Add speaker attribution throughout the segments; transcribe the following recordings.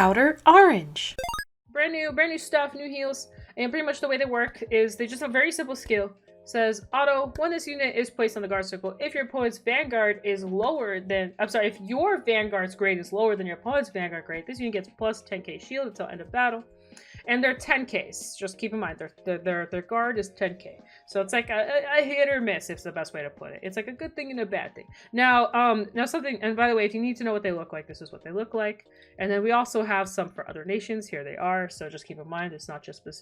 Speaker 1: Outer Orange.
Speaker 2: Brand new stuff, new heals, and pretty much the way they work is they just have a very simple skill. Says auto, when this unit is placed on the guard circle, if your opponent's Vanguard is lower than, if your Vanguard's grade is lower than your opponent's Vanguard grade, this unit gets plus 10k shield until end of battle. And they're 10Ks. Just keep in mind, their guard is 10K. So it's like a hit or miss, is the best way to put it. It's like a good thing and a bad thing. Now something, and by the way, if you need to know what they look like, this is what they look like. And then we also have some for other nations. Here they are. So just keep in mind, it's not just that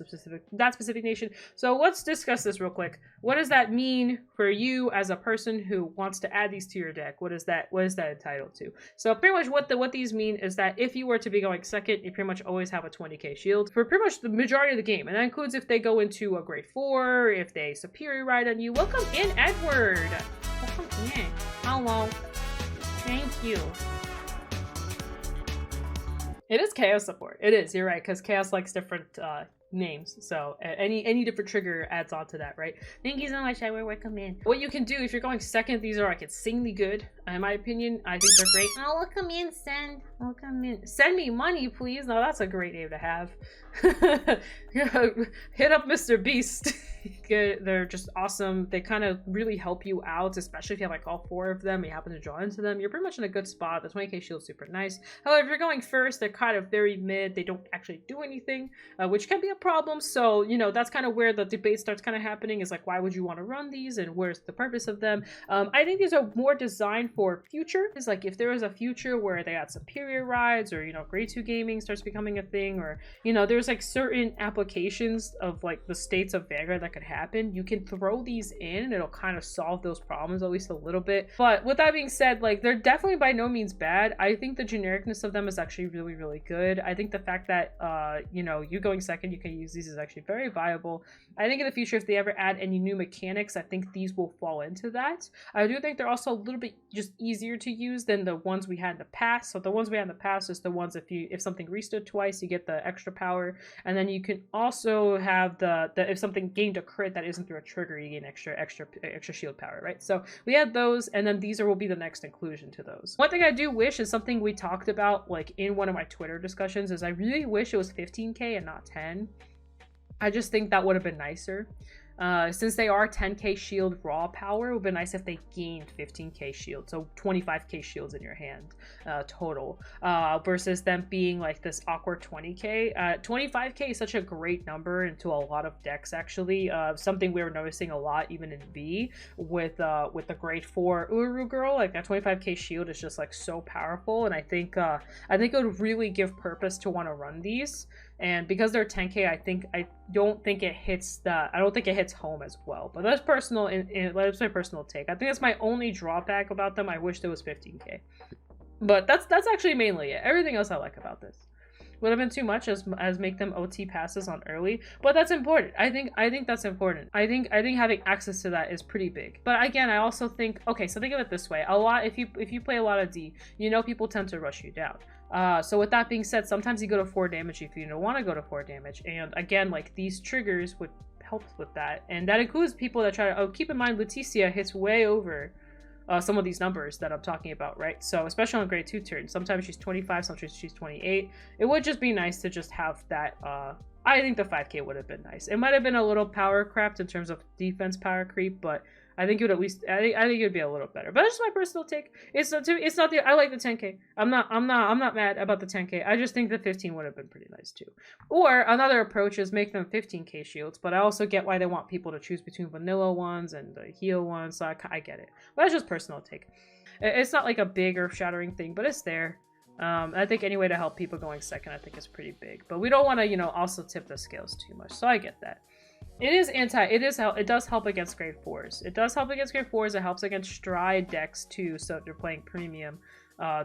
Speaker 2: specific nation. So let's discuss this real quick. What does that mean for you as a person who wants to add these to your deck? What is that entitled to? So pretty much what these mean is that if you were to be going second, you pretty much always have a 20k shield for pretty much the majority of the game. And that includes if they go into a grade 4, if they superior ride on you. Welcome in, Edward. Welcome in. Hello. Thank you. It is Chaos support. It is, you're right, because Chaos likes different names, so any different trigger adds on to that, right? Thank you so much, Edward. Welcome in. What you can do if you're going second, these are like insanely good, in my opinion. I think they're great. Oh, welcome in, Send. Welcome in. Send me money, please. No, that's a great name to have. Hit up Mr. Beast. They're just awesome. They kind of really help you out, especially if you have like all 4 of them, you happen to draw into them, you're pretty much in a good spot. The 20k shield's super nice. However, if you're going first, they're kind of very mid. They don't actually do anything, which can be a problem. So, you know, that's kind of where the debate starts kind of happening, is like, why would you want to run these and where's the purpose of them? I think these are more designed for future. It's like if there was a future where they had superior rides, or, you know, grade 2 gaming starts becoming a thing, or, you know, there's like certain applications of like the states of Vanguard that could happen, you can throw these in and it'll kind of solve those problems at least a little bit. But with that being said, like, they're definitely by no means bad. I think the genericness of them is actually really, really good. I think the fact that you know, you going second, you can use these is actually very viable. I think in the future, if they ever add any new mechanics, I think these will fall into that. I do think they're also a little bit just easier to use than the ones we had in the past. So the ones we had in the past is the ones if something restood twice, you get the extra power, and then you can also have the if something gained a crit that isn't through a trigger, you gain extra shield power, right? So we had those, and then these will be the next inclusion to those. One thing I do wish is something we talked about like in one of my Twitter discussions, is I really wish it was 15k and not 10. I just think that would have been nicer. Since they are 10k shield raw power, it would be nice if they gained 15k shield, so 25k shields in your hand total, versus them being like this awkward 20k. 25k is such a great number into a lot of decks, actually. Something we were noticing a lot even in V with the grade 4 Uru girl. Like that 25k shield is just like so powerful, and I think it would really give purpose to want to run these. And because they're 10k, I don't think it hits home as well. But that's personal. That's my personal take. I think that's my only drawback about them. I wish there was 15k. But that's actually mainly it. Everything else I like about this. Would have been too much as make them OT passes on early, but that's important. I think that's important. I think having access to that is pretty big. But again, I also think, okay, so think of it this way: a lot, if you play a lot of D, you know, people tend to rush you down. So with that being said, sometimes you go to 4 damage if you don't want to go to 4 damage, and again, like, these triggers would help with that, and that includes people that try to. Oh, keep in mind, Leticia hits way over some of these numbers that I'm talking about, right? So especially on grade 2 turns, sometimes she's 25, sometimes she's 28. It would just be nice to just have that. I think the 5k would have been nice. It might have been a little power craft in terms of defense power creep, but I think it would at least. I think it would be a little better. But that's just my personal take. It's not the. I like the 10k. I'm not mad about the 10k. I just think the 15 would have been pretty nice too. Or another approach is make them 15k shields. But I also get why they want people to choose between vanilla ones and the heal ones. So I get it. But that's just personal take. It's not like a big earth-shattering thing, but it's there. I think any way to help people going second, I think is pretty big. But we don't want to, you know, also tip the scales too much. So I get that. It does help against grade 4s. It does help against grade 4s. It helps against stride decks too. So if you're playing premium,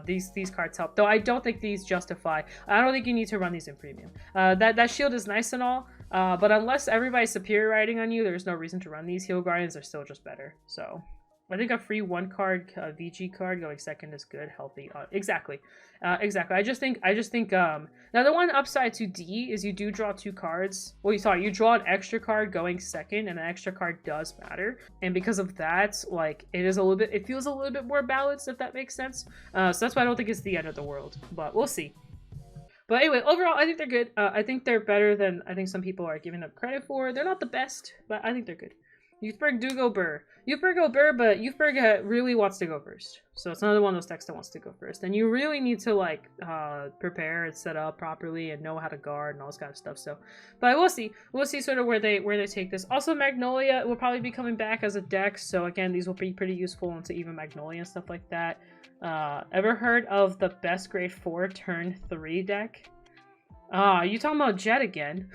Speaker 2: these cards help. Though I don't think these justify. I don't think you need to run these in premium. That shield is nice and all, but unless everybody's superior riding on you, there's no reason to run these. Heal Guardians are still just better. So I think a free 1 card VG card going second is good, healthy. Exactly. I just think now the one upside to D is you do draw 2 cards. Well, you draw an extra card going second, and an extra card does matter. And because of that, like, it feels a little bit more balanced, if that makes sense. So that's why I don't think it's the end of the world, but we'll see. But anyway, overall, I think they're good. I think they're better than I think some people are giving them credit for. They're not the best, but I think they're good. Youthberg do go Burr. Youthberg go Burr, but Youthberg really wants to go first. So it's another one of those decks that wants to go first. And you really need to, like, prepare and set up properly and know how to guard and all this kind of stuff. So, but we'll see. We'll see sort of where they take this. Also, Magnolia will probably be coming back as a deck. So again, these will be pretty useful into even Magnolia and stuff like that. Ever heard of the best grade 4 turn 3 deck? You talking about Jet again?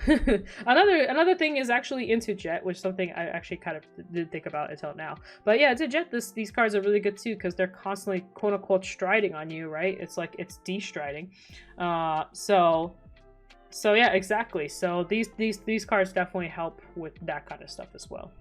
Speaker 2: another thing is actually into Jet, which is something I actually kind of didn't think about until now. But yeah, to Jet, these cards are really good too because they're constantly quote unquote striding on you, right? It's like it's de-striding. So yeah, exactly. So these cards definitely help with that kind of stuff as well.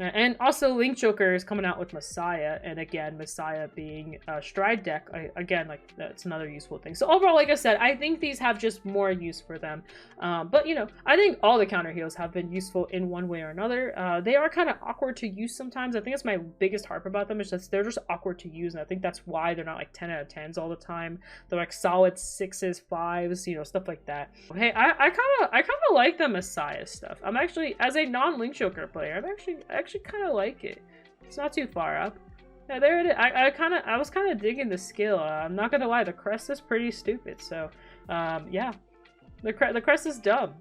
Speaker 2: And also, Link Joker is coming out with Messiah, and again, Messiah being a stride deck, again, like, that's another useful thing. So overall, like I said, I think these have just more use for them. But, you know, I think all the counter heals have been useful in one way or another. They are kind of awkward to use sometimes. I think that's my biggest harp about them, is that they're just awkward to use, and I think that's why they're not, like, 10 out of 10s all the time. They're, like, solid 6s, 5s, you know, stuff like that. Hey, I kind of like the Messiah stuff. I'm actually, as a non-Link Joker player, I'm actually kind of like it. It's not too far up. Yeah, there it is. I was kind of digging the skill. I'm not gonna lie, the crest is pretty stupid. So, yeah, the crest is dumb.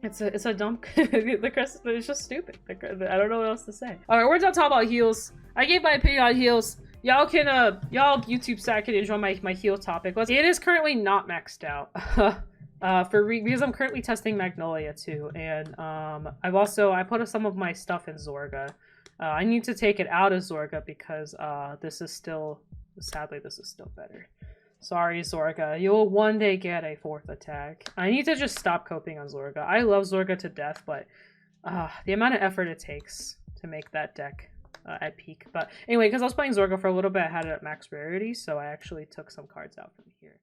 Speaker 2: It's a dumb. The crest is just stupid. I don't know what else to say. All right, we're done talking about heals. I gave my opinion on heals. Y'all can y'all YouTube side can enjoy my heal topic. It is currently not maxed out. Because I'm currently testing Magnolia too, and I put some of my stuff in Zorga. I need to take it out of Zorga because sadly this is still better. Sorry, Zorga, you'll one day get a 4th attack. I need to just stop coping on Zorga. I love Zorga to death, but the amount of effort it takes to make that deck at peak. But anyway, because I was playing Zorga for a little bit, I had it at max rarity, so I actually took some cards out from here.